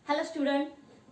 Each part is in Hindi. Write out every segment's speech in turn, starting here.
हेलो स्टूडेंट,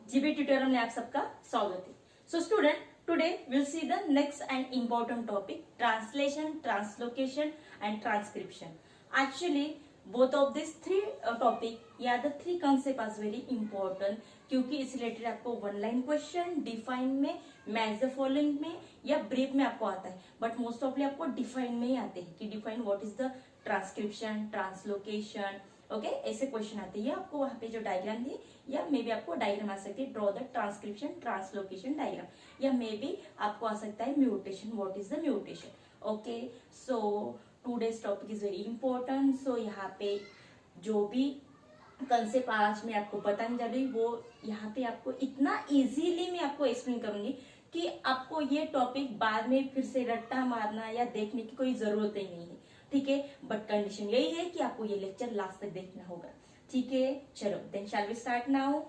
जीबी ट्यूटोरियल में आप सबका स्वागत है। So student, today will see the next and important topic translation, translocation and transcription. Actually, both of these three topic, yeah, the three concept is very important क्योंकि इस रिलेटेड आपको वन लाइन क्वेश्चन डिफाइन में, मैच द फॉलोइंग में या ब्रीफ में आपको आता है, बट मोस्ट ऑफली आपको डिफाइन में ही आते हैं कि define what is the transcription, translocation. Okay, ऐसे क्वेश्चन आते हैं. आपको वहां पे जो डायग्राम दी या मे बी आपको डायग्राम आ सकती है, draw the transcription translocation diagram, या मे बी आपको आ सकता है mutation, what is the mutation. Okay, so today's topic is very important. So यहाँ पे जो भी कंसेप्ट आज मैं आपको बताने जा रही हूँ वो यहाँ पे आपको इतना इजीली मैं आपको एक्सप्लेन करूंगी कि आपको ये टॉपिक बाद में फिर से रट्टा मारना या देखने की कोई जरूरत ही नहीं है. ठीक है, बट कंडीशन यही है कि आपको ये लेक्चर लास्ट तक देखना होगा. ठीक है, चलो then shall we start now.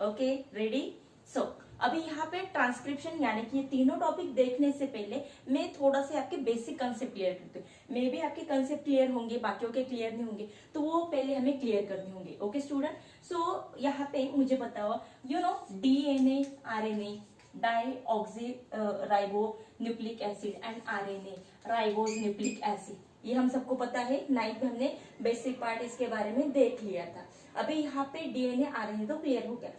Okay, ready. So अभी यहाँ पे ट्रांसक्रिप्शन यानी कि ये तीनों टॉपिक देखने से पहले मैं थोड़ा से आपके बेसिक कंसेप्ट क्लियर करती हूँ. मे बी आपके कंसेप्ट क्लियर होंगे, बाकियों के क्लियर नहीं होंगे, तो वो पहले हमें क्लियर करने होंगे. ओके स्टूडेंट, सो यहाँ पे मुझे बताओ, you know DNA, RNA, deoxy ribo nucleic acid and RNA ribose nucleic acid, ये हम सबको पता है. 9th में हमने बेसिक पार्ट इसके बारे में देख लिया था. अभी यहाँ पे डीएनए, आरएनए तो क्लियर हो गया.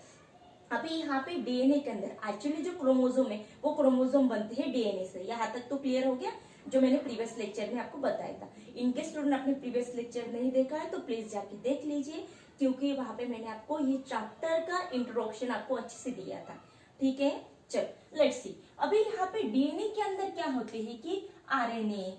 अभी यहाँ पे डीएनए के अंदर एक्चुअली जो क्रोमोसोम है वो क्रोमोसोम बनते हैं डीएनए से. यहाँ तक तो क्लियर हो गया जो मैंने प्रीवियस लेक्चर में आपको बताया था. इनके स्टूडेंट अपने प्रीवियस लेक्चर नहीं देखा है तो प्लीज जाके देख लीजिए, क्योंकि वहां पे मैंने आपको ये चैप्टर का इंट्रोडक्शन आपको अच्छे से दिया था. ठीक है, चलो लेट्स सी. अभी यहाँ पे डीएनए के अंदर क्या होते हैं कि आरएनए,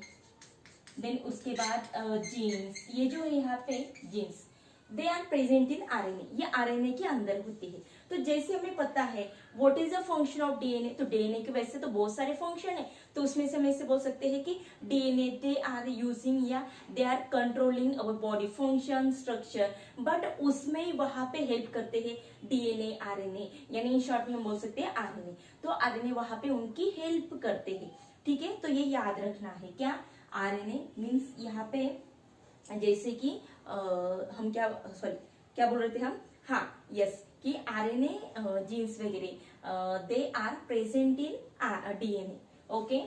देन उसके बाद जीन्स, ये जो है यहाँ पे genes, they are present in RNA, ये आरएनए के अंदर होती है. तो जैसे हमें पता है what is the function of DNA, तो डीएनए के वैसे तो बहुत सारे फंक्शन है, तो उसमें से हम ऐसे बोल सकते हैं कि डीएनए दे आर यूजिंग या they are controlling our body function structure, but उसमें वहां पे हेल्प करते हैं डीएनए, आरएनए, यानी इन शॉर्ट में हम बोल सकते हैं आरएनए. तो आरएनए वहां पे उनकी हेल्प करते हैं. ठीक है, तो ये याद रखना है. क्या आरएनए मीन्स यहाँ पे जैसे कि हम क्या बोल रहे थे हम, हाँ यस, कि आरएनए जीन्स वगैरह they are present in DNA. Okay,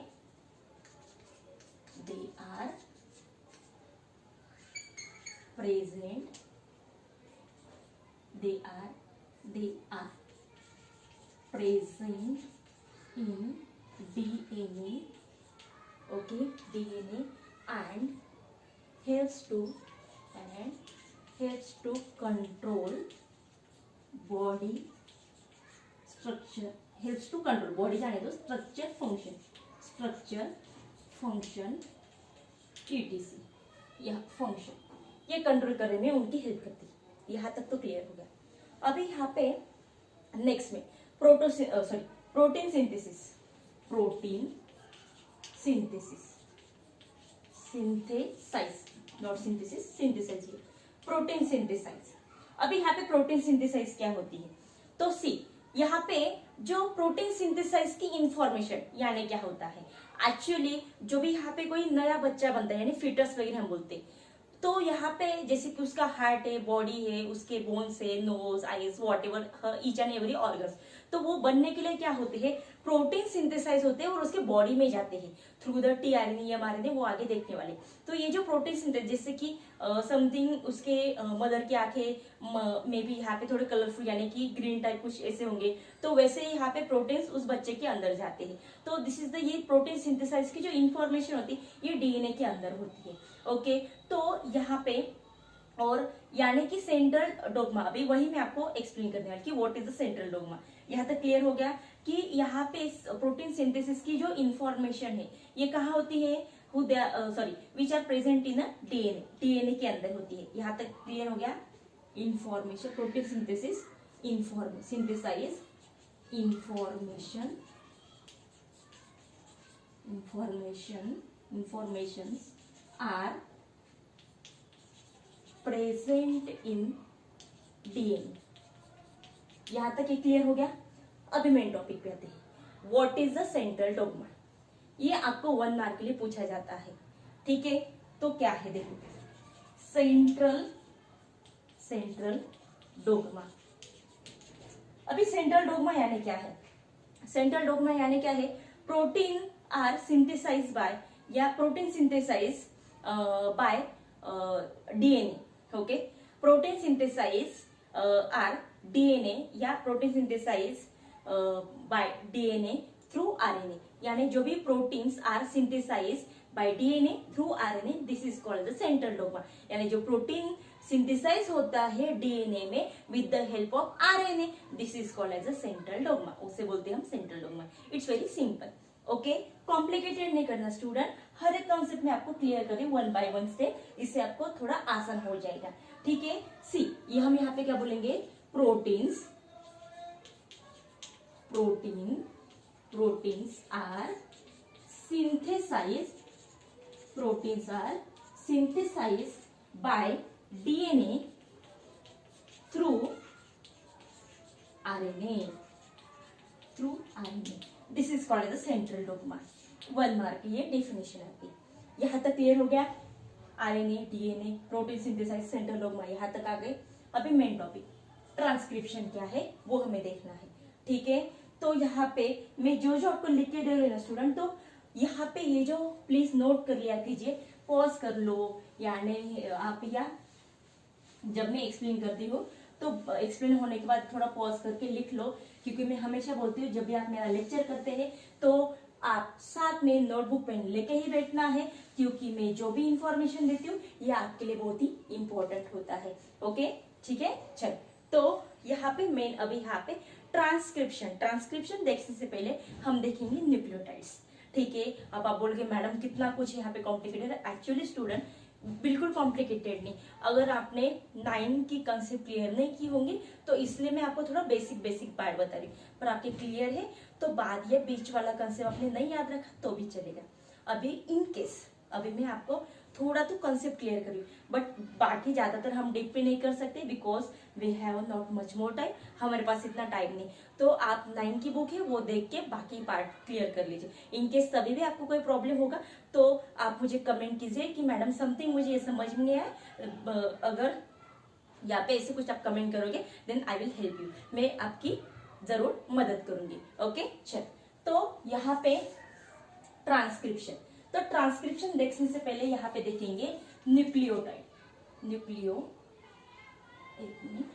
they are present, they are present in DNA. Okay, DNA and helps to control body structure, helps to control body जाने दो, structure function etc, यह फंक्शन ये कंट्रोल करने में उनकी हेल्प करती है. यहाँ तक तो क्लियर हो गया. अभी यहाँ पे नेक्स्ट में प्रोटीन सिंथेसाइज, प्रोटीन सिंथेसाइज. अभी यहाँ पे प्रोटीन सिंथेसाइज क्या होती है, तो सी यहाँ पे जो प्रोटीन सिंथेसाइज की इंफॉर्मेशन यानी क्या होता है, एक्चुअली जो भी यहाँ पे कोई नया बच्चा बनता है यानी फीटस वगैरह हम बोलते हैं, तो यहाँ पे जैसे कि उसका हार्ट है, बॉडी है, उसके बोन्स है, nose, eyes, whatever each and every organs, तो वो बनने के लिए क्या होते हैं, प्रोटीन सिंथेसाइज होते हैं और उसके बॉडी में जाते हैं थ्रू द टीआरएनए, एमआरएनए, वो आगे देखने वाले. तो ये जो प्रोटीन सिंथेसाइज जैसे कि समथिंग उसके मदर की आंखें मे बी यहाँ पे थोड़े कलरफुल यानी कि ग्रीन टाइप कुछ ऐसे होंगे, तो वैसे ही यहाँ पे प्रोटीन्स उस बच्चे के अंदर जाते हैं. तो दिस इज द ये प्रोटीन सिंथेसाइज की जो इंफॉर्मेशन होती है ये डीएनए के अंदर होती है. ओके, तो यहाँ पे और यानी कि सेंट्रल डोग्मा, अभी वही मैं आपको एक्सप्लेन करने वाली कि what is the central dogma. यहाँ तक क्लियर हो गया कि यहाँ पे प्रोटीन सिंथेसिस की जो इंफॉर्मेशन है ये कहाँ होती है, which are present in DNA, DNA के अंदर होती है. यहाँ तक क्लियर हो गया. Information, protein synthesis, synthesize informations are present in DNA. यहां तक ये क्लियर हो गया. अभी मेन टॉपिक पे आते हैं, what is the central dogma. ये आपको 1 मार्क के लिए पूछा जाता है. ठीक है, तो क्या है देखो, सेंट्रल डोग्मा. अभी सेंट्रल डोग्मा यानी क्या है? सेंट्रल डोग्मा यानी क्या है? प्रोटीन आर सिंथेसाइज बाय या protein synthesize by DNA. Okay, protein synthesize are DNA या protein synthesize by DNA through RNA. यानी जो भी proteins are synthesize by DNA through RNA, this is called the central dogma. यानी जो प्रोटीन सिंथेसाइज होता है डीएनए में with the help of RNA, this is called as a central dogma. उसे बोलते हैं हम central dogma. It's very simple. Okay, complicated नहीं करना स्टूडेंट, हर एक कॉन्सेप्ट में आपको क्लियर कर दी वन बाय वन स्टेप, इससे आपको थोड़ा आसान हो जाएगा. ठीक है, सी ये हम यहाँ पे क्या बोलेंगे? Proteins are synthesized by DNA through RNA. This is called as the central dogma. 1 mark की ये डेफिनेशन आपकी. यहाँ तक क्लियर हो गया? RNA, DNA, protein synthesize, central dogma, यहाँ तक आ गए. अभी मेन टॉपिक ट्रांसक्रिप्शन क्या है वो हमें देखना है. ठीक है, तो यहाँ पे मैं जो जो आपको लिख के दे रही हूँ ना स्टूडेंट, तो यहाँ पे ये जो प्लीज नोट कर लिया कीजिए, पॉज कर लो, यानी आप या जब मैं एक्सप्लेन करती हूँ तो एक्सप्लेन होने के बाद थोड़ा पॉज करके लिख लो, क्योंकि मैं हमेशा बोलती हूँ जब भी आप मेरा लेक्चर करते हैं तो आप साथ में नोटबुक पेन लेके ही बैठना है, क्योंकि मैं जो भी इंफॉर्मेशन देती हूँ ये आपके लिए बहुत ही इंपॉर्टेंट होता है. ओके, ठीक है. चल, तो यहाँ पे मेन अभी यहाँ पे ट्रांसक्रिप्शन देखने से पहले हम देखेंगे न्यूक्लियोटाइड्स. ठीक है, अब आप बोलोगे मैडम कितना कुछ यहाँ पे कॉम्प्लिकेटेड है. एक्चुअली स्टूडेंट बिल्कुल कॉम्प्लिकेटेड नहीं. अगर आपने 9 की कंसेप्ट क्लियर नहीं की होंगी तो इसलिए मैं आपको थोड़ा बेसिक पार्ट बता रही हूँ, पर आपके क्लियर है तो बाद ये बीच वाला कंसेप्ट आपने नहीं याद रखा तो भी चलेगा. अभी इन केस अभी मैं आपको थोड़ा तो कंसेप्ट क्लियर करी, बट बाकी ज्यादातर हम डीप पे नहीं कर सकते because we have not much more time. हमारे पास इतना टाइम नहीं. तो आप 9 की बुक है वो देख के बाकी पार्ट क्लियर कर लीजिए. इनकेस तभी भी आपको कोई प्रॉब्लम होगा तो आप मुझे कमेंट कीजिए कि मैडम समथिंग मुझे ये समझ में नहीं आया. अगर यहाँ पे ऐसे कुछ आप कमेंट करोगे then I will help you. मैं आपकी जरूर मदद करूंगी. ओके, चल, तो यहाँ पे ट्रांसक्रिप्शन. तो ट्रांसक्रिप्शन देखने से पहले यहाँ पे देखेंगे न्यूक्लियोटाइड. एक मिनट,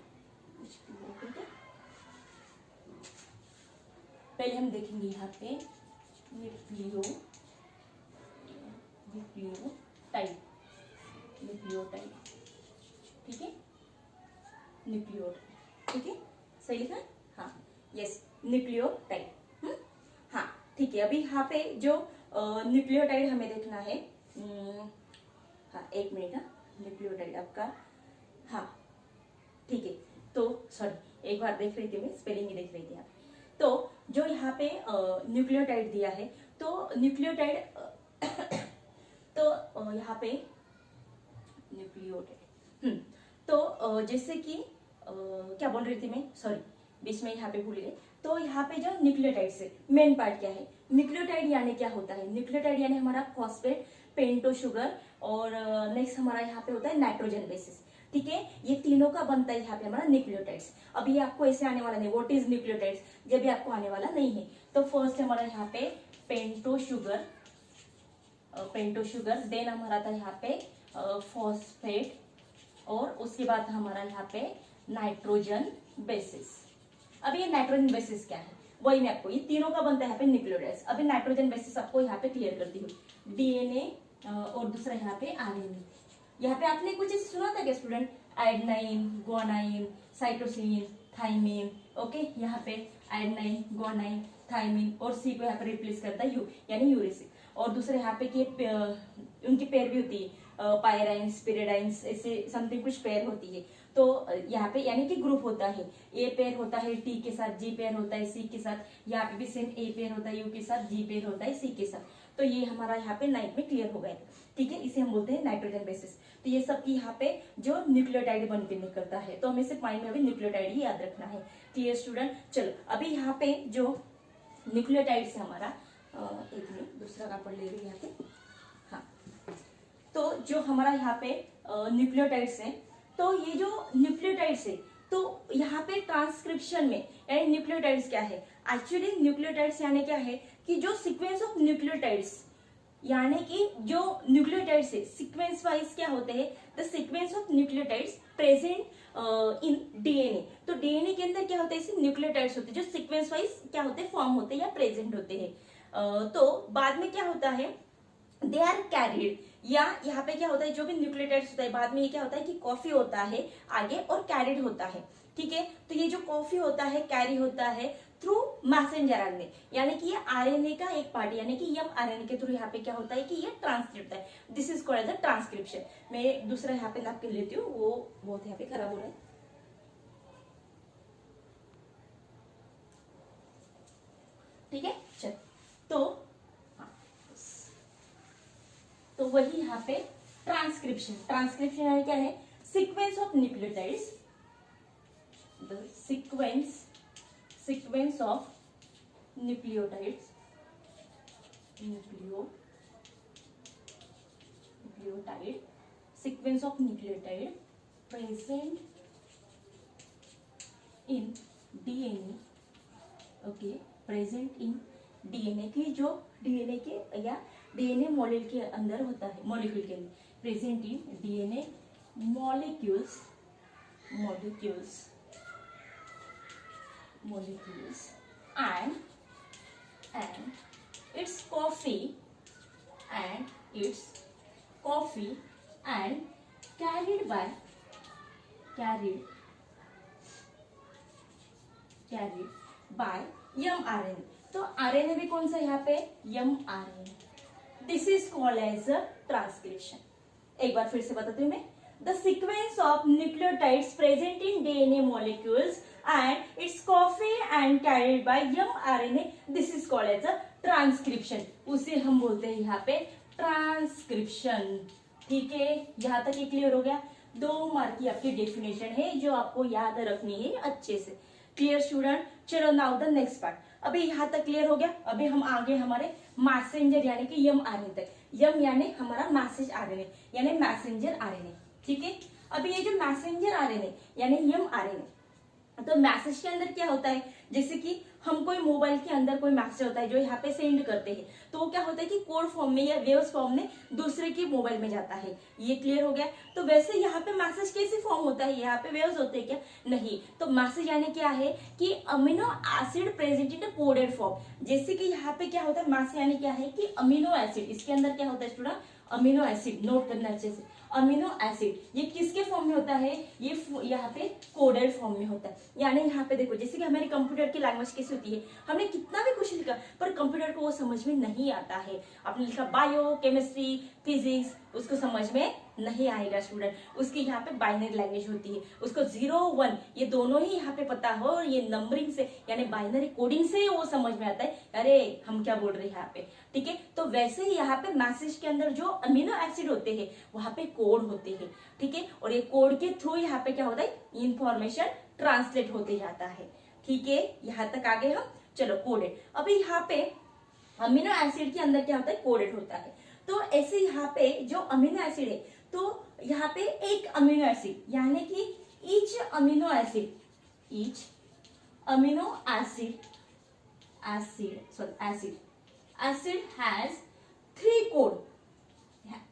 पहले हम देखेंगे यहाँ पे न्यूक्लियोटाइड. ठीक है, न्यूक्लियोटाइड. ठीक है, सही लिखा? हाँ, यस, न्यूक्लियोटाइड. हाँ, ठीक है. अभी यहाँ पे जो न्यूक्लियोटाइड हमें देखना है. हाँ, एक मिनट. न्यूक्लियोटाइड आपका, हाँ ठीक है. तो सॉरी, एक बार देख रही थी मैं, स्पेलिंग ही देख रही थी. तो जो यहाँ पे न्यूक्लियोटाइड दिया है, तो न्यूक्लियोटाइड तो यहाँ पे न्यूक्लियोटाइड. तो जैसे कि क्या बोल रही थी मैं, सॉरी बीच में यहाँ पे भूल गए. तो यहाँ पे जो न्यूक्लियोटाइड से मेन पार्ट क्या है? न्यूक्लियोटाइड यानी क्या होता है? न्यूक्लियोटाइड यानी हमारा फॉस्फेट, पेंटो शुगर और नेक्स्ट हमारा यहाँ पे होता है नाइट्रोजन बेसिस. ठीक है, ये तीनों का बनता है यहाँ पे हमारा न्यूक्लियोटाइड्स. अभी आपको ऐसे आने वाला नहीं व्हाट इज न्यूक्लियोटाइड्स, जब भी आपको आने वाला नहीं है. तो फर्स्ट हमारा यहाँ पे पेंटो शुगर, देन हमारा था यहाँ पे फॉस्फेट, और उसके बाद हमारा यहाँ पे नाइट्रोजन बेसिस. अब ये नाइट्रोजन बेसिस क्या है वही मैं आपको, ये तीनों का बनता है यहाँ पे न्यूक्लियोटाइड्स. अभी नाइट्रोजन बेसिस आपको यहाँ पे क्लियर करती हूँ. डीएनए और दूसरा यहाँ पे आरएनए. यहाँ पे आपने कुछ ऐसे सुना था क्या student? Adenine, guanine, cytosine, thymine. Okay, यहाँ पे एडेनाइन, गुआनाइन, थाइमिन और सी को यहाँ पे रिप्लेस करता है यू, यानी यूरेसिक. और दूसरे यहाँ पे कि उनकी पेयर भी होती है, पायराइन्स, पिरिडाइन्स, ऐसे समथिंग कुछ पेयर होती है. तो यहाँ पे यानी कि ग्रुप होता है. ए पेयर होता है टी के साथ, जी पेयर होता है सी के साथ. यहाँ पे भी सेम ए पेयर होता है यू के साथ, जी पेयर होता है सी के साथ. तो ये हमारा यहाँ पे 9 में क्लियर हो गया. ठीक है, इसे हम बोलते हैं नाइट्रोजन बेसिस. तो ये सब की यहाँ पे जो न्यूक्लियोटाइड बन के निकलता है, तो हमें सिर्फ माइंड में अभी न्यूक्लियोटाइड ही याद रखना है. Clear student? चलो, अभी यहाँ पे जो न्यूक्लियोटाइड से हमारा एक मिनट दूसरा का पढ़ ले रही यहाँ पे. हाँ, तो जो हमारा यहाँ पे न्यूक्लियोटाइड्स है, तो ये जो न्यूक्लियोटाइड्स है तो यहाँ पे ट्रांसक्रिप्शन में यानी न्यूक्लियोटाइड्स क्या है, एक्चुअली न्यूक्लियोटाइड्स यानी क्या है कि जो सीक्वेंस ऑफ न्यूक्लियोटाइड्स, यानी कि जो न्यूक्लियोटाइड्स है सीक्वेंस वाइज क्या होते हैं, the sequence of nucleotides present in DNA. तो डीएनए के अंदर क्या होते हैं, न्यूक्लियोटाइड्स होते हैं जो सीक्वेंस वाइज क्या होते हैं, फॉर्म होते हैं या प्रेजेंट होते हैं। तो बाद में क्या होता है, दे आर कैरिड, या यहाँ पे क्या होता है, जो भी न्यूक्लियोटाइड्स होता है बाद में ये क्या होता है कि कॉफी होता है आगे और कैरिड होता है, ठीक है। तो ये जो कॉफी होता है कैरी होता है थ्रू मैसेंजर आरएनए, यानी कि ये आरएनए का एक पार्ट, यानी कि एम आरएनए के थ्रू यहाँ पे क्या होता है कि ये ट्रांसक्रिप्ट है, this is called as a transcription. मैं दूसरा यहाँ पे नैपकिन लेती हूँ, वो बहुत यहाँ पे खराब हो रहा है, ठीक है। चल तो वही यहाँ पे ट्रांसक्रिप्शन, ट्रांसक्रिप्शन यानी क्या है, sequence of nucleotides, the sequence of nucleotides, nucleotide, sequence of nucleotide present in DNA, okay, present in DNA की, जो डीएनए के या डीएनए मॉलिक्यूल के अंदर होता है, मॉलिक्यूल के अंदर present in DNA molecules and its coffee and carried by mRNA। तो आरएनए भी कौन सा यहाँ पे, mRNA, this is called as a transcription. एक बार फिर से बताती हूँ मैं, the sequence of nucleotides present in DNA molecules and its coffee and carried by mRNA, this is called as a transcription, उसे हम बोलते हैं यहाँ पे ट्रांसक्रिप्शन, ठीक है। यहाँ तक ये क्लियर हो गया, 2 मार्क की आपकी डेफिनेशन है जो आपको याद रखनी है अच्छे से, क्लियर स्टूडेंट। चलो नाउ द नेक्स्ट पार्ट, अभी यहाँ तक क्लियर हो गया, अभी हम आगे हमारे मैसेंजर यानी कि mRNA तक, यम यानी हमारा मैसेज आरएनए यानी मैसेंजर आरएनए, ठीक है। अभी ये जो मैसेंजर आरएनए यानी mRNA, तो मैसेज के अंदर क्या होता है, जैसे कि हम कोई मोबाइल के अंदर कोई मैसेज होता है जो यहाँ पे सेंड करते हैं, तो वो क्या होता है कि कोड फॉर्म में या वेव्स फॉर्म में दूसरे के मोबाइल में जाता है, ये क्लियर हो गया। तो वैसे यहाँ पे मैसेज कैसे फॉर्म होता है, यहाँ पे वेव्स होते हैं क्या, नहीं। तो मैसेज यानी क्या है कि amino acid present in coded form, जैसे कि यहाँ पे क्या होता है, मैसेज यानी क्या है कि अमीनो एसिड, इसके अंदर क्या होता है स्टूडेंट, अमीनो एसिड, नोट करना अच्छे से, अमीनो एसिड ये किसके फॉर्म में होता है, ये यहाँ पे कोडेड फॉर्म में होता है। यानी यहाँ पे देखो, जैसे कि हमारी कंप्यूटर की लैंग्वेज कैसी होती है, हमने कितना भी कुछ लिखा पर कंप्यूटर को वो समझ में नहीं आता है। आपने लिखा बायो, केमिस्ट्री, फिजिक्स, उसको समझ में नहीं आएगा स्टूडेंट, उसकी यहाँ पे बाइनरी लैंग्वेज होती है, उसको 0 1 ये दोनों ही यहाँ पे पता हो, और ये नंबरिंग से यानी बाइनरी कोडिंग से वो समझ में आता है, अरे हम क्या बोल रहे हैं यहाँ पे, ठीक है। तो वैसे ही यहाँ पे मैसेज के अंदर जो अमीनो एसिड होते हैं वहां पे कोड होते हैं, ठीक है, और ये कोड के थ्रू यहाँ पे क्या होता है, इंफॉर्मेशन ट्रांसलेट होते जाता है, ठीक है। यहाँ तक आगे हम चलो कोडेड। अभी यहाँ पे अमीनो एसिड के अंदर क्या होता है, कोडेड होता है। तो ऐसे यहाँ पे जो अमीनो एसिड है, तो यहाँ पे एक अमीनो एसिड यानी कि each amino acid has 3 code,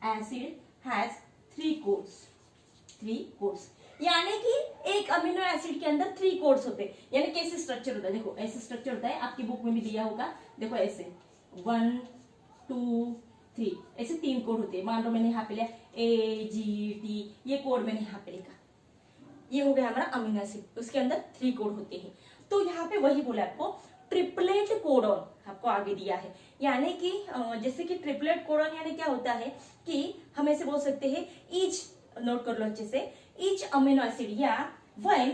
acid has 3 codes, यानी कि एक अमीनो एसिड के अंदर 3 कोड्स होते हैं। यानी कैसे स्ट्रक्चर होता है, देखो ऐसे स्ट्रक्चर होता है, आपकी बुक में भी दिया होगा, देखो ऐसे 1 2 3 ऐसे 3 कोड होते हैं। मान लो मैंने यहाँ पे लिया AGT, ये कोड मैंने यहाँ पे लिखा, ये हो गया हमारा अमीनो एसिड, उसके अंदर 3 कोड होते हैं। तो यहाँ पे वही बोला आपको ट्रिपलेट कोडॉन आपको आगे दिया है, यानी कि जैसे कि ट्रिपलेट कोडॉन यानी क्या होता है कि हम ऐसे बोल सकते हैं ईच, नोट कर लो अच्छे से, ईच अमीनो एसिड या वन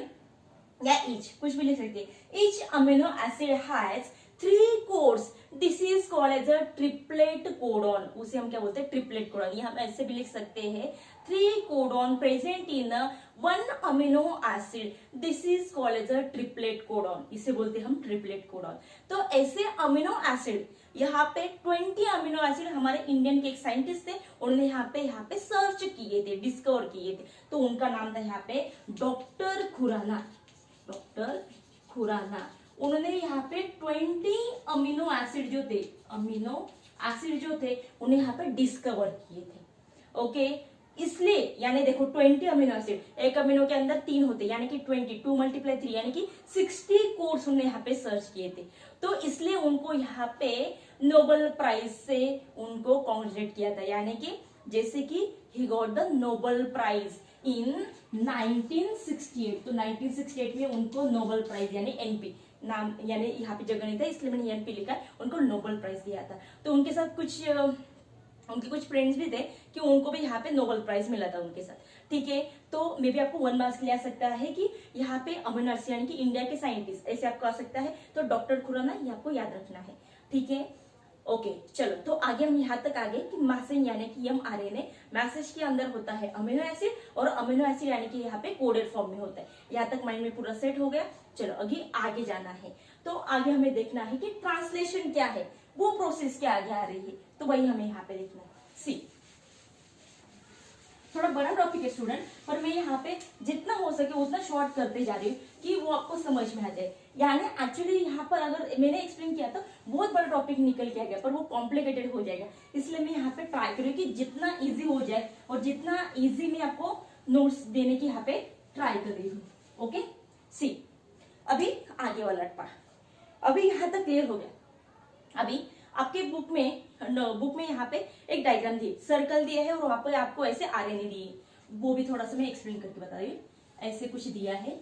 या ईच कुछ भी लिख सकते हैं, each amino acid has 3 codes, this is called as a triplet codon, उसे हम क्या बोलते हैं, ट्रिपलेट कोडॉन। ये हम ऐसे भी लिख सकते हैं 3 codon present in 1 amino acid, this is called as a triplet codon, इसे बोलते हैं हम ट्रिपलेट कोडॉन। तो ऐसे अमीनो एसिड यहाँ पे 20 अमीनो एसिड हमारे इंडियन के एक साइंटिस्ट थे, उन्होंने यहाँ पे सर्च किए थे, डिस्कवर किए थे, तो उनका नाम था यहाँ पे डॉक्टर खुराना, डॉक्टर खुराना, उन्होंने यहाँ पे 20 अमीनो एसिड जो थे, अमीनो एसिड जो थे उन्हें यहाँ पे डिस्कवर किए थे। ओके, इसलिए यानी देखो 20 अमीनो एसिड, एक अमीनो के अंदर 3 होते यानी कि 20, 2 × 3 यानी कि 60 कोड्स उन्होंने यहाँ पे सर्च किए थे। तो इसलिए उनको यहाँ पे नोबेल प्राइज से उनको कॉन्ग्रेचुलेट किया था, यानी कि जैसे कि he got the Nobel prize in 1968। तो 1968 में उनको नोबेल प्राइज यानी एनपी नाम, यानी यहाँ पे जगह नहीं था इसलिए मैंने एनपी लिखा है, उनको नोबेल प्राइज दिया था। तो उनके साथ कुछ उनके कुछ फ्रेंड्स भी थे कि उनको भी यहाँ पे नोबेल प्राइज मिला था उनके साथ। ठीक है, तो मे भी आपको 1 मार्क्स के लिए आ सकता है कि यहाँ पे अमीनो एसिड यानी कि इंडिया के साइंटिस्ट, ऐसे आपको आ सकता है। तो डॉक्टर खुराना ये आपको याद रखना है। ठीक है, ओके चलो, तो आगे हम यहाँ तक आ गए कि मैसेज यानी कि mRNA, मैसेज के अंदर होता है अमीनो एसिड और अमीनो एसिड यानी कि यहाँ पे कोडेड फॉर्म में होता है। यहाँ तक माइंड में पूरा सेट हो गया। चलो अभी आगे जाना है, तो आगे हमें देखना है कि ट्रांसलेशन क्या है, वो प्रोसेस क्या आगे आ रही है, तो वही हमें यहाँ पे देखना है। सी, थोड़ा बड़ा टॉपिक है स्टूडेंट, पर मैं यहाँ पे जितना हो सके उतना शॉर्ट करते जा रही हूँ कि वो आपको समझ में आ जाए। यानी एक्चुअली यहाँ पर अगर मैंने एक्सप्लेन किया था बहुत बड़ा टॉपिक निकल के आ गया, पर वो कॉम्प्लिकेटेड हो जाएगा, इसलिए मैं यहाँ पे ट्राई करूँ कि जितना इजी हो जाए और जितना इजी मैं आपको नोट्स देने की यहाँ पे ट्राई कर रही हूँ। ओके, सी अभी आगे वाला पार्ट, अभी यहाँ तक क्लियर हो गया। अभी आपके बुक में यहाँ पे एक डायग्राम दी, सर्कल दिया है और वहां पर आपको ऐसे आरएनए दिए, वो भी थोड़ा सा मैं एक्सप्लेन करके बता रही हूँ। ऐसे कुछ दिया है,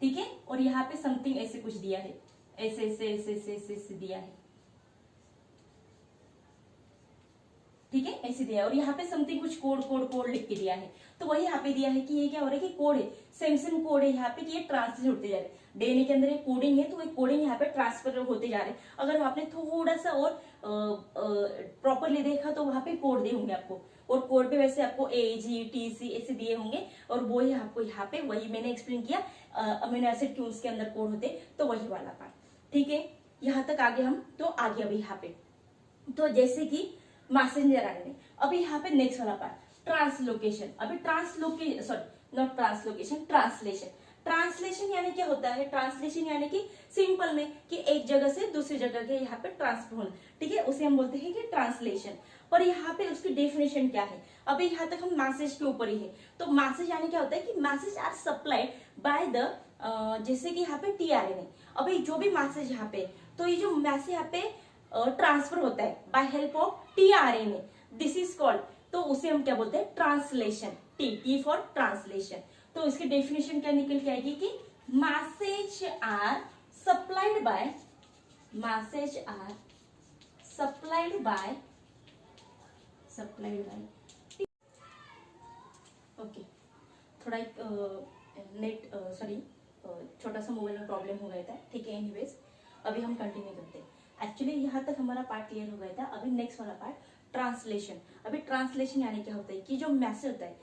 ठीक है, और यहाँ पे समथिंग ऐसे कुछ दिया है, ऐसे ऐसे ऐसे ऐसे ऐसे ऐसे दिया है, ठीक है, ऐसे दिया है, और यहाँ पे समथिंग कुछ कोड कोड कोड लिख के दिया है। तो वही यहाँ पे दिया है कि ये क्या हो रहा है कि कोड है, सेम कोड है यहाँ पे कि ये ट्रांसलेट होते जा रहे हैं। डीएनए के अंदर एक कोडिंग है, तो एक कोडिंग यहाँ पे ट्रांसफर होते जा रहे हैं। अगर आपने थोड़ा सा और प्रॉपरली देखा तो वहां पे कोड दिए होंगे आपको, और कोड पे वैसे आपको AGTC ऐसे दिए होंगे, और वो ही आपको यहाँ पे वही मैंने एक्सप्लेन किया अमीनो एसिड क्यों उसके अंदर कोड होते, तो वही वाला पार्ट। ठीक है, यहाँ तक आगे हम, तो आगे अभी यहाँ पे तो जैसे कि मैसेंजर आरएनए, अभी यहाँ पे नेक्स्ट वाला पार्ट ट्रांसलोकेशन। अभी ट्रांसलेशन यानी क्या होता है, ट्रांसलेशन यानी कि सिंपल में कि एक जगह से दूसरी जगह के यहाँ पे ट्रांसफर होना, ठीक है, उसे हम बोलते हैं कि ट्रांसलेशन। पर यहाँ पे उसकी डेफिनेशन क्या है, अभी यहाँ तक हम मैसेज के ऊपर ही है। तो मैसेज यानी क्या होता है कि message are supplied by the जैसे कि यहाँ पे टीआरएनए। अभी जो भी मैसेज यहाँ पे, तो ये जो मैसेज यहाँ पे ट्रांसफर होता है by help of tRNA, this is called, तो उसे हम क्या बोलते हैं, ट्रांसलेशन। T for translation. तो इसकी डेफिनेशन क्या निकल के आएगी कि message are supplied by okay, थोड़ा एक नेट छोटा सा मोबाइल में प्रॉब्लम हो गया था, ठीक है। एनीवेज अभी हम कंटिन्यू करते हैं। एक्चुअली यहाँ तक हमारा पार्ट क्लियर हो गया था। अभी नेक्स्ट वाला पार्ट ट्रांसलेशन। अभी ट्रांसलेशन यानी क्या होता है कि जो मैसेज होता है,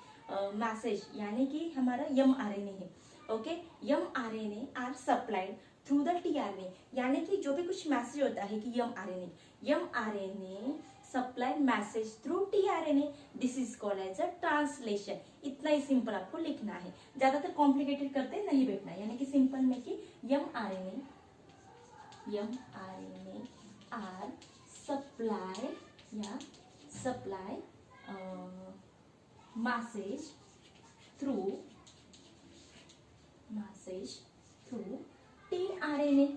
मैसेज यानी कि हमारा mRNA है, okay, mRNA are supplied through the tRNA, यानी कि जो भी कुछ मैसेज होता है कि mRNA supplied message through tRNA, this is called as a translation. इतना ही सिंपल आपको लिखना है, ज्यादातर कॉम्प्लिकेटेड करते नहीं बैठना, यानी कि सिंपल में कि mRNA आर सप्लाइड या supply message through tRNA,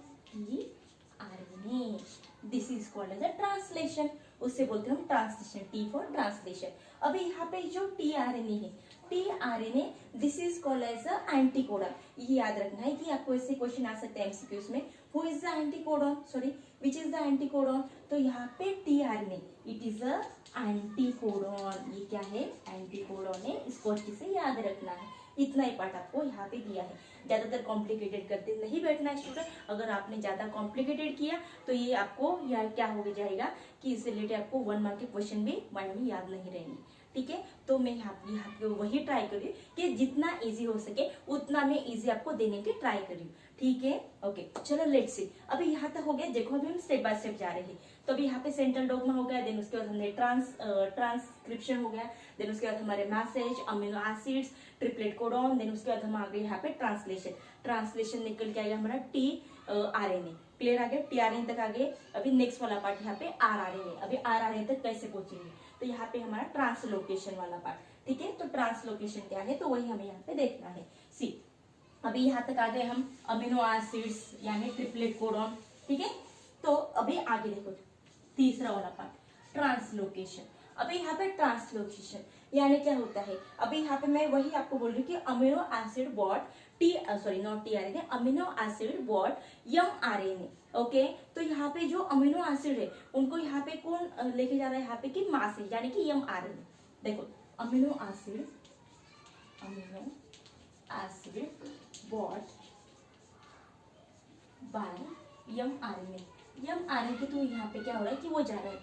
this is called as a translation. उससे बोलते हैं हम ट्रांसलेशन, टी फॉर ट्रांसलेशन। अभी यहाँ पे जो टीआरएनए है, tRNA this is called as a anticodon. ये याद रखना है कि आपको ऐसे क्वेश्चन आ सकते हैं एमसीक्यूज में, who is the एंटीकोडन, sorry which is the एंटीकोडन। तो यहाँ पे tRNA it is a anticodon, ये क्या है, एंटीकोडन है, इसको अच्छे से याद रखना है। इतना ही पार्ट आपको यहाँ पे दिया है, ज्यादातर कॉम्प्लिकेटेड करते नहीं बैठना है स्टूडेंट। अगर आपने ज्यादा कॉम्प्लिकेटेड किया तो ये आपको क्या हो जाएगा कि इससे रिलेटेड आपको 1 मार्क के क्वेश्चन भी माइंड में याद नहीं रहेंगे, ठीक है। तो मैं यहाँ पे वही ट्राई कर रही हूँ कि जितना इजी हो सके उतना मैं इजी आपको देने की ट्राई कर रही हूँ, ठीक है। ओके चलो लेट्स सी, अभी यहाँ तक हो गया। देखो अभी हम स्टेप बाय स्टेप जा रहे हैं। तो अभी यहाँ पे सेंट्रल डॉगमा हो गया, देन उसके बाद हमने ट्रांसक्रिप्शन हो गया, देन उसके बाद हमारे message, amino acids, triplet codon, then उसके बाद हम आ गए यहाँ पे ट्रांसलेशन निकल के आएगा हमारा tRNA। क्लियर आ गया, tRNA तक आ गए। अभी नेक्स्ट वाला पार्ट यहाँ पे rRNA। अभी rRNA तक कैसे पहुंचेंगे, तो यहाँ पे हमारा ट्रांसलोकेशन वाला पार्ट, ठीक है। तो ट्रांसलोकेशन क्या है तो वही हमें यहाँ पे देखना है। सी अभी यहाँ तक आ गए हम अमीनो एसिड्स यानी ट्रिपलेट कोडॉन, ठीक है। तो अभी आगे देखो तीसरा वाला पार्ट ट्रांसलोकेशन। अभी यहाँ पे ट्रांसलोकेशन यानी क्या होता है, अभी यहाँ पे मैं वही आपको बोल रही हूँ कि amino acid bought amino acid bought mRNA। Okay, तो यहाँ पे जो अमीनो एसिड है उनको यहाँ पे कौन लेके जा रहा है, यहाँ पे कि मैसेज यानी कि mRNA। देखो amino acid bought bye mRNA। mRNA के तो यहाँ पे क्या हो रहा है कि वो जा रहा है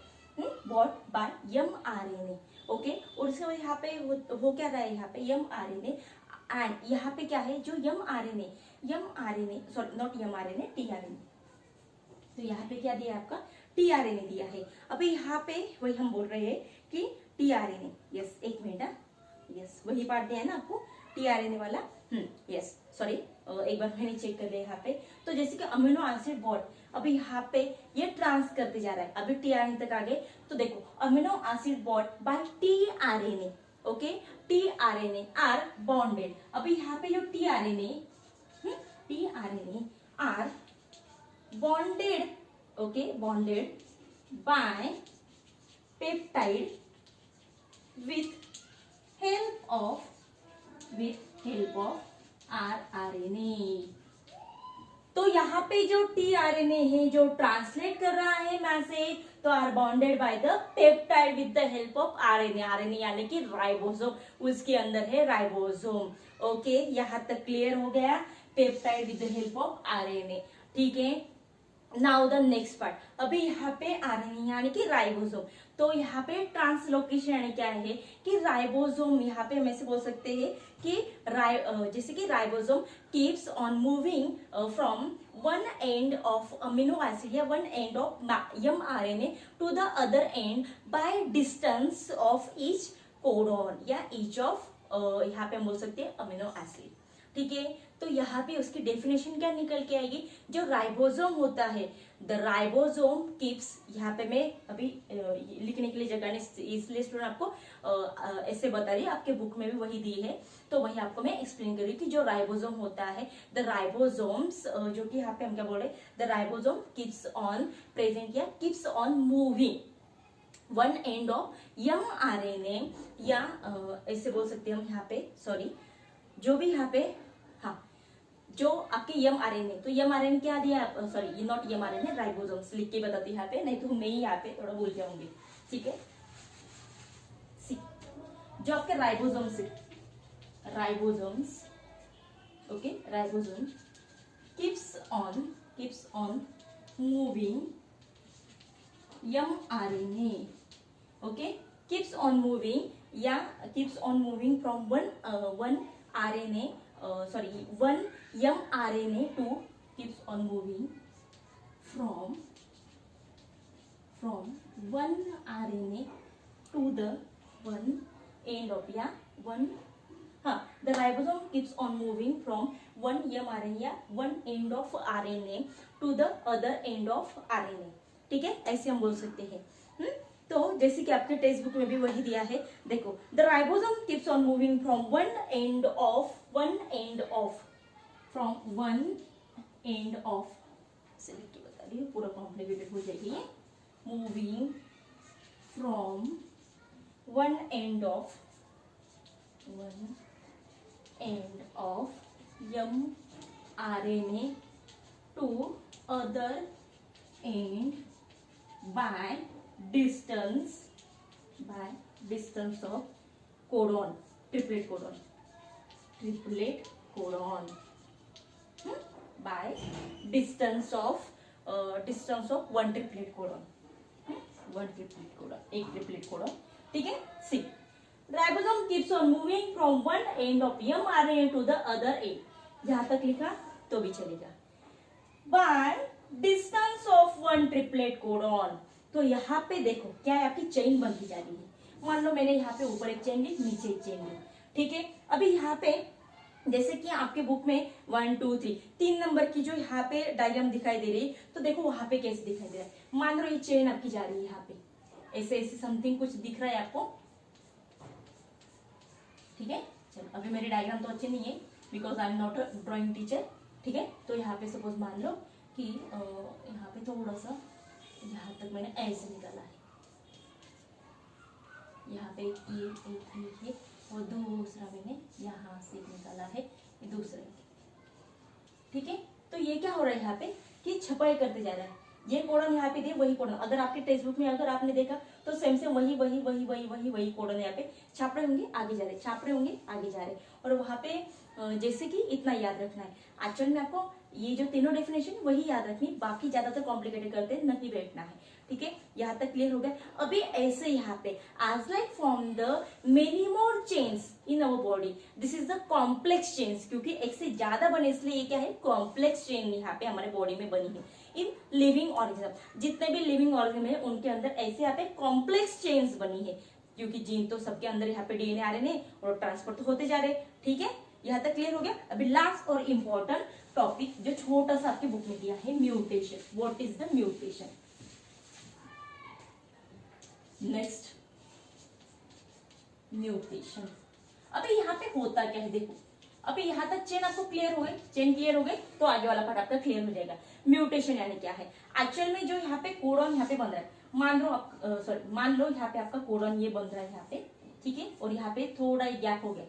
बॉट बाय mRNA। ओके, और उसके बाद यहाँ पे हो क्या रहा है, यहाँ पे mRNA एंड यहाँ पे क्या है जो mRNA sorry not mRNA tRNA। तो यहाँ पे क्या दिया आपका tRNA दिया है। अभी यहाँ पे वही हम बोल रहे हैं कि tRNA, यस एक मिनट, यस वही पार्ट दिया है ना आपको tRNA वाला, यस सॉरी एक बार मैंने चेक कर लिया यहाँ पे। तो जैसे कि अमीनो एसिड बॉट अभी यहाँ पे ये ट्रांस करते जा रहा है, अभी tRNA तक आ गए। तो देखो amino acid bought by tRNA, okay, tRNA are bonded. अभी यहाँ पे जो tRNA are bonded, okay, bonded by peptide with help of rRNA। तो यहाँ पे जो tRNA है जो ट्रांसलेट कर रहा है मैसेज, तो are bonded by the peptide with the help of RNA यानी कि राइबोसोम, उसके अंदर है राइबोसोम। ओके, यहाँ तक क्लियर हो गया, peptide with the help of RNA, ठीक है। नाउ द नेक्स्ट पार्ट, अभी यहाँ पे आरएनए यानी कि राइबोसोम। तो यहाँ पे ट्रांसलोकेशन यानी क्या है कि राइबोसोम, यहाँ पे हम ऐसे बोल सकते हैं कि जैसे कि ribosome keeps on moving from one end of amino acid या one end of mRNA to the other end by distance of each codon या ईच ऑफ यहाँ पे हम बोल सकते हैं अमीनो एसिड, ठीक है। तो यहाँ पे उसकी डेफिनेशन क्या निकल के आएगी, जो राइबोसोम होता है द राइबोसोम कीप्स, यहाँ पे मैं अभी लिखने के लिए जगह नहीं इसलिए स्टूडेंट आपको ऐसे बता रही है, आपके बुक में भी वही दी है तो वही आपको मैं एक्सप्लेन कर रही थी। जो राइबोसोम होता है द राइबोसोम्स, जो कि यहाँ पे हम क्या बोल रहे हैं, the ribosome keeps on present या keeps on moving one end of mRNA या ऐसे बोल सकते हैं हम यहाँ पे, सॉरी जो भी यहाँ पे, हाँ जो आपके mRNA, तो mRNA क्या दिया, सॉरी ये नॉट mRNA, राइबोसोम्स लिख के बताती यहाँ पे, नहीं तो मैं ही यहाँ पे थोड़ा भूल जाऊंगी, ठीक है। सी जो आपके ribosomes okay, ribosome keeps on moving mRNA, okay, keeps on moving या keeps on moving from one RNA, one mRNA to keeps on moving from one RNA to the one end of the ribosome keeps on moving from one mRNA या one end of RNA to the other end of RNA, ठीक है, ऐसे हम बोल सकते हैं। तो जैसे कि आपके टेक्स्ट बुक में भी वही दिया है, देखो the ribosome keeps on moving from one end of से लिख के बता रही हूँ, पूरा कॉम्प्लिकेटेड हो जाएगी ये, moving from one end of mRNA to other end by distance of codon, triplet codon by distance of one triplet codon, एक ट्रिपलेट कोडॉन, ठीक है। See ribosome keeps on moving from one end of mRNA to the other end. जहां तक लिखा तो भी चलेगा। By distance of one triplet codon. तो यहाँ पे देखो क्या है, आपकी चेन बनती जा रही है। मान लो मैंने यहाँ पे ऊपर एक चेन ली, नीचे एक चेन ली, ठीक है। अभी यहाँ पे जैसे कि आपके बुक में 1 2 3 3 नंबर की जो यहाँ पे डायग्राम दिखाई दे रही है, तो देखो वहां पे कैसे दिखाई दे रहा है। मान लो ये चेन आपकी जा रही है यहाँ पे, ऐसे ऐसे समथिंग कुछ दिख रहा है आपको, ठीक है। चलो अभी मेरे डायग्राम तो अच्छे नहीं है because I am not a drawing teacher, ठीक है। तो यहाँ पे सपोज मान लो कि यहाँ पे थोड़ा सा, यहाँ तक मैंने ऐसे निकाला है, यहाँ पे एक ये और दूसरा मैंने यहाँ से निकाला है, दूसरा, ठीक है। तो ये क्या हो रहा है यहाँ पे कि छपाई करते जा रहा है। ये कोडन यहाँ पे दिए, वही कोडन अगर आपके टेक्स्ट बुक में अगर आपने देखा तो सेम से वही वही वही वही वही वही कोडन यहाँ पे छाप रहे होंगे, आगे जा रहे, छाप रहे होंगे, आगे जा रहे। और वहां पे जैसे कि इतना याद रखना है। एक्चुअल में आपको ये जो तीनों डेफिनेशन वही याद रखनी, बाकी ज्यादातर कॉम्प्लिकेटेड करते नहीं बैठना है, ठीक है। यहाँ तक क्लियर हो गया। अभी ऐसे यहाँ पे as like form the many more chains in our body, this is the complex chains, क्योंकि एक से ज्यादा बने इसलिए ये क्या है, कॉम्प्लेक्स चेन यहाँ पे हमारे बॉडी में बनी है। इन लिविंग ऑर्गेनिज्म, जितने भी लिविंग ऑर्गेनिज्म है उनके अंदर ऐसे यहाँ पे कॉम्प्लेक्स चेन्स बनी है, क्योंकि जीन तो सबके अंदर यहाँ पे डीएनए आरएनए और ट्रांसफर तो होते जा रहे, ठीक है। यहाँ तक क्लियर हो गया। अभी लास्ट और इम्पोर्टेंट टॉपिक जो छोटा सा आपकी बुक में दिया है, mutation. What is the mutation? Next, mutation. अभी यहाँ पे होता क्या है देखो, अभी यहाँ तक चेन आपको क्लियर हो गई, चेन क्लियर हो गई तो आगे वाला पार्ट आपका क्लियर हो जाएगा। म्यूटेशन यानी क्या है? एक्चुअल में जो यहाँ पे कोडॉन यहाँ पे बन रहा है, मान लो यहाँ पे आपका कोडॉन ये बन रहा है यहाँ पे, ठीक है, और यहाँ पे थोड़ा गैप हो गया,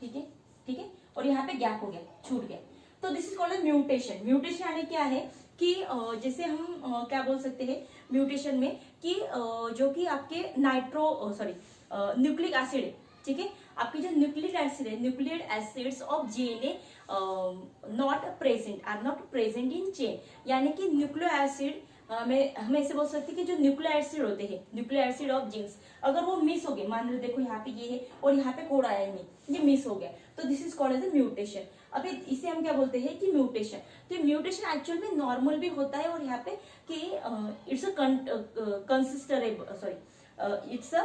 ठीक है, ठीक है, और यहाँ पे गैप हो गया, छूट गया, तो this is called mutation. Mutation यानी क्या है कि जैसे हम क्या बोल सकते हैं म्यूटेशन में कि जो कि आपके न्यूक्लिक एसिड है, ठीक है, आपकी जो न्यूक्लिक एसिड है, nuclear acids of GNA are not present in chain, यानी कि न्यूक्लियो एसिड हमें ऐसे बोल सकते हैं कि जो न्यूक्लियो एसिड होते हैं, न्यूक्लियो एसिड ऑफ जीन्स, अगर वो मिस हो गए, मान लो देखो यहाँ पे ये है और यहाँ पे कोड आया नहीं, ये मिस हो गया, तो this is called as a mutation. अभी इसे हम क्या बोलते हैं कि म्यूटेशन। तो म्यूटेशन एक्चुअल में नॉर्मल भी होता है और यहाँ पे कि इट्स अ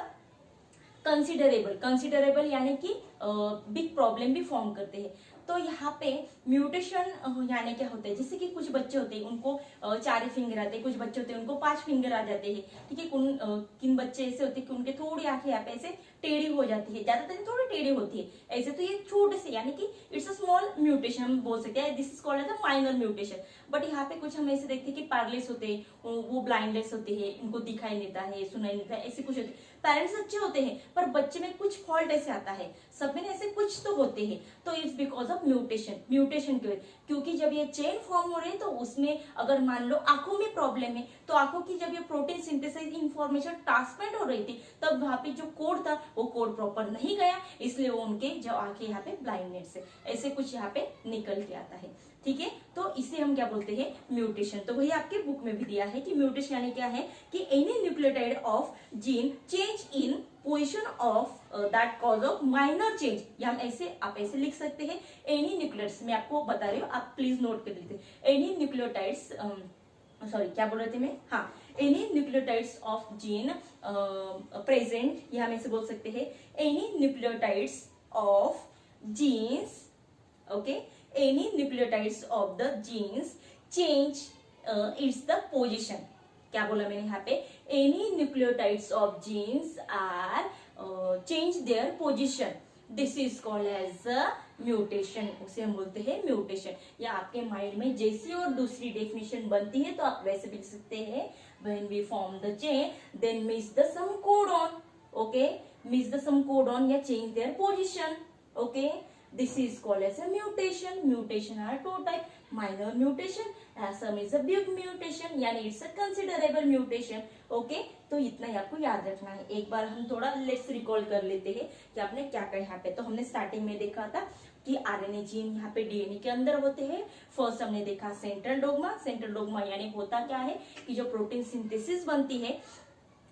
कंसिडरेबल यानी कि बिग प्रॉब्लम भी फॉर्म करते हैं। तो यहाँ पे म्यूटेशन यानी क्या होता है, जैसे कि कुछ बच्चे होते हैं उनको 4 फिंगर आते हैं, कुछ बच्चे होते हैं उनको 5 फिंगर आ जाते हैं, ठीक है। किन बच्चे ऐसे होते हैं कि उनके थोड़ी आंखें यहाँ पे ऐसे टेढ़ी हो जाती है, ज्यादातर थोड़ी टेढ़ी होती है ऐसे, तो ये छोटे से यानी कि इट्स अ स्मॉल म्यूटेशन हम बोल सकते हैं, this is called as a minor mutation. But यहाँ पे कुछ हम ऐसे देखते हैं कि पैरलेस होते हैं, वो ब्लाइंडलेस होते हैं, इनको दिखाई नहीं देता है, सुनाई नहीं देता है, ऐसे कुछ होते हैं। पेरेंट्स अच्छे होते हैं पर बच्चे में कुछ फॉल्ट ऐसे आता है, सब में ऐसे कुछ तो होते हैं, तो इट्स बिकॉज ऑफ म्यूटेशन क्योंकि जब ये चेन फॉर्म हो रही है तो उसमें अगर मान लो आंखों में प्रॉब्लम है, तो आंखों की जब ये प्रोटीन सिंथेसिस इंफॉर्मेशन ट्रांसमिट हो रही थी, तब वहां पे जो कोड था वो कोड प्रॉपर नहीं गया, इसलिए वो उनके जो आंखें यहाँ पे ब्लाइंडनेस से ऐसे कुछ यहाँ पे निकल के आता है, ठीक है। तो इसे हम क्या बोलते हैं, म्यूटेशन। तो वही आपके बुक में भी दिया है कि म्यूटेशन यानी क्या है कि any nucleotide of gene change in position of that cause of minor change, या हम ऐसे आप ऐसे लिख सकते हैं, एनी न्यूक्लियोटाइड्स, मैं आपको बता रही हूँ, आप प्लीज नोट कर लीजिए, एनी न्यूक्लियोटाइड्स क्या बोल रहे थे मैं, हाँ, any nucleotides of gene present, या हम ऐसे बोल सकते हैं any nucleotides of genes, okay, any nucleotides of the genes change its the position। क्या बोला मैंने यहाँ पे, any nucleotides of genes are change their position, this is called as a mutation, उसे हम बोलते हैं म्यूटेशन। या आपके माइंड में जैसी और दूसरी डेफिनेशन बनती है तो आप वैसे भी लिख सकते हैं, when we form the chain then miss the some codon, okay, miss the some codon या change their position, okay, this is called as a mutation। Mutation are two type, minor mutation and some is a big mutation, यानी it's a considerable mutation, okay। तो इतना ही आपको याद रखना है। एक बार हम थोड़ा लेट्स रिकॉल कर लेते हैं कि आपने क्या क्या यहाँ पे, तो हमने स्टार्टिंग में देखा था कि आरएनए जीन यहाँ पे डीएनए के अंदर होते हैं। फर्स्ट हमने देखा सेंट्रल डोग्मा। सेंट्रल डोग्मा यानी होता क्या है कि जो प्रोटीन सिंथेसिस बनती है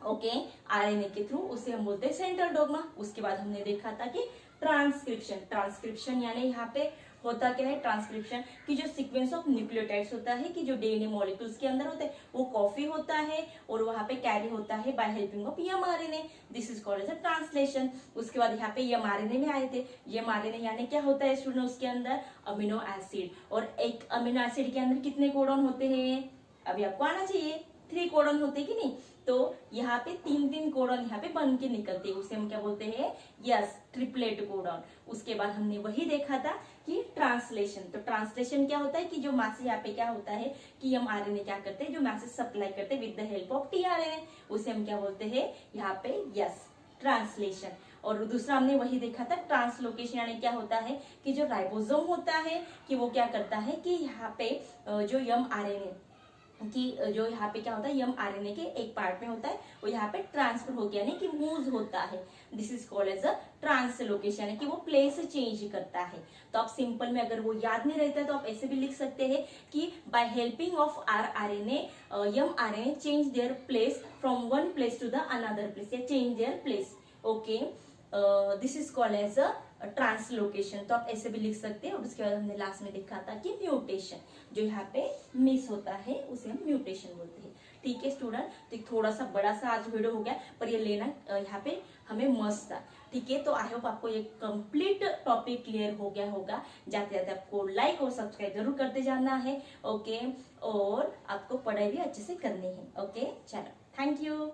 ओके, आरएनए के थ्रू, उसे हम बोलते हैं सेंट्रल डोग्मा। उसके बाद हमने देखा था कि ट्रांसक्रिप्शन, ट्रांसक्रिप्शन यानी यहाँ पे होता क्या है, ट्रांसक्रिप्शन की जो सीक्वेंस ऑफ न्यूक्लियोटाइड्स होता है कि जो डीएनए मॉलिक्यूल्स के अंदर होते हैं वो कॉपी होता है और वहां पे कैरी होता है by helping of mRNA, this is called as a translation. उसके बाद यहाँ पे एमआरएनए में आए थे, एमआरएनए यानी क्या होता है स्टूडेंट, उसके अंदर अमीनो एसिड, और एक अमीनो एसिड के अंदर कितने कोडॉन होते हैं, अभी आपको आना चाहिए, 3 कोडॉन होते कि नहीं, तो यहाँ पे 3 कोडॉन यहाँ पे बन के निकलते हैं, उसे हम क्या बोलते हैं, यस, ट्रिपलेट कोडॉन। उसके बाद हमने वही देखा था कि ट्रांसलेशन, तो ट्रांसलेशन क्या होता है कि जो मैसेज यहाँ पे क्या होता है कि हम आरएनए क्या करते हैं, जो मैसेज सप्लाई करते हैं with the help of tRNA, उसे हम क्या बोलते हैं यहाँ पे, यस, ट्रांसलेशन। और दूसरा हमने वही देखा था ट्रांसलोकेशन, यानी क्या होता है कि जो राइबोसोम होता है कि वो क्या करता है कि यहाँ पे जो एमआरएनए कि जो यहाँ पे क्या होता है एमआरएनए के एक पार्ट में होता है वो यहाँ पे ट्रांसफर हो गया, यानी कि मूव होता है, this is called as a translocation, यानी कि वो प्लेस चेंज करता है। तो आप सिंपल में अगर वो याद नहीं रहता है तो आप ऐसे भी लिख सकते हैं कि by helping of RNA mRNA change their place from one place to the another place, या change their place, okay, this is called as a translocation. तो आप ऐसे भी लिख सकते हैं। और उसके बाद हमने लास्ट में देखा था कि म्यूटेशन, जो यहाँ पे मिस होता है उसे हम म्यूटेशन बोलते हैं। ठीक है स्टूडेंट, तो एक थोड़ा सा बड़ा सा आज वीडियो हो गया, पर ये लेना यहाँ पे हमें मस्त था। ठीक है, तो आई होप आपको ये कंप्लीट टॉपिक क्लियर हो गया होगा। जाते जाते आपको लाइक और सब्सक्राइब जरूर करते जाना है, ओके, और आपको पढ़ाई भी अच्छे से करनी है, ओके, चलो, थैंक यू।